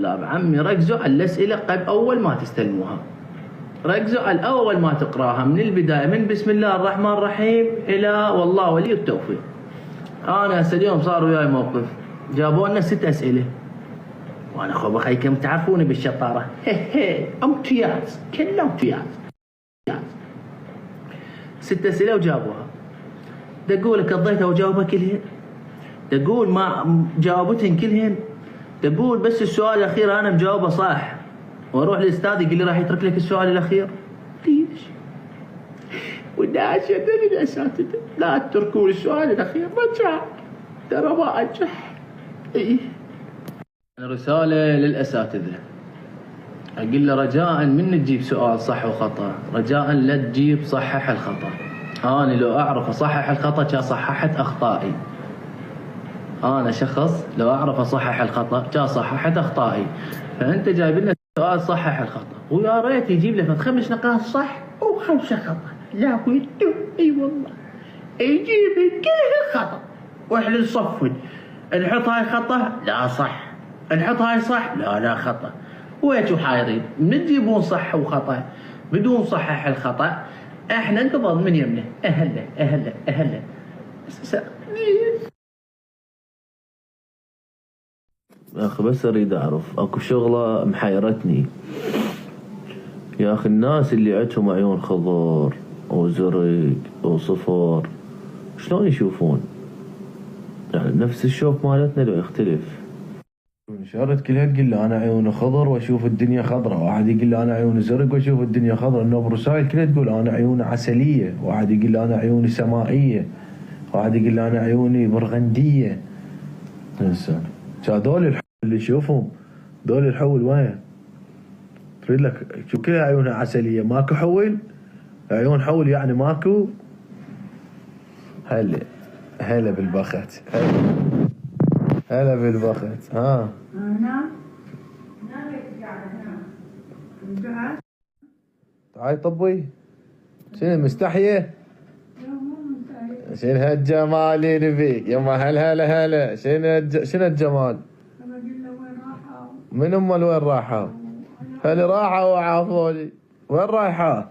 لا بعمي ركزوا على الأسئلة قبل أول ما تستلموها. ركزوا على أول ما تقراها من البداية، من بسم الله الرحمن الرحيم إلى والله ولي التوفيق. أنا هسه اليوم صار وياي موقف، جابوا لنا 6 أسئلة وأنا خو بخيكم تعرفوني بالشطارة. امتياز، كله امتياز. 6 أسئلة وجابوها. تقول قضيتها وجاوبها كلهن، تقول ما جاوبتهن كلهن، تقول بس السؤال الأخير أنا مجاوبه صح، واروح للاستاذ يقول لي راح يترك لك السؤال الاخير. ليش؟ والناس يدري الاساتذه لا تتركوا لي السؤال الاخير، رجع ترى ما انجح. ايه رساله للاساتذه، اقول له رجاء من تجيب سؤال صح وخطا، رجاء لا تجيب صحح الخطا. انا لو اعرف اصحح الخطا كان صححت اخطائي. انا شخص لو اعرف اصحح الخطا كان صححت اخطائي. فانت جايب لنا سؤال صحح الخطا، ويا ريت يجيب لك 5 نقاط صح و5 خطا. لا ويتو اي والله يجيب كل الخطا واحنا نصفن، نحط هاي خطا لا صح، نحط هاي صح لا خطا. ويتو حايرين من تجيبون صح وخطا بدون صحح الخطا. احنا انتظر من يمنا اهلا يا أخي بس أريد أعرف، أكو شغلة محيرتني يا أخي. الناس اللي عندهم عيون خضر وزرق وصفر شلون يشوفون؟ يعني نفس الشوف مالتنا لو يختلف؟ شارت كلها تقول لي أنا عيوني خضر وأشوف الدنيا خضراء، واحد يقول لي أنا عيوني زرق وأشوف الدنيا خضراء. إنه برسائل كلها تقول أنا عيوني عسلية، واحد يقول لي أنا عيوني سمائية، واحد يقول لي أنا عيوني برغندية. إنسان هذول اللي يشوفهم دول الحول وين؟ تريد لك شو كلها عيونها عسلية ماكو حول؟ عيون حول يعني ماكو؟ هلا بالبخت، هلا بالبخت. ها تعالي طبي. شنو مستحية؟ شنو هالجمال اللي فيك؟ يما هلا شنو الجمال؟ من امال وين راحوا؟ هل راحوا وعافوني؟ وين رايحة؟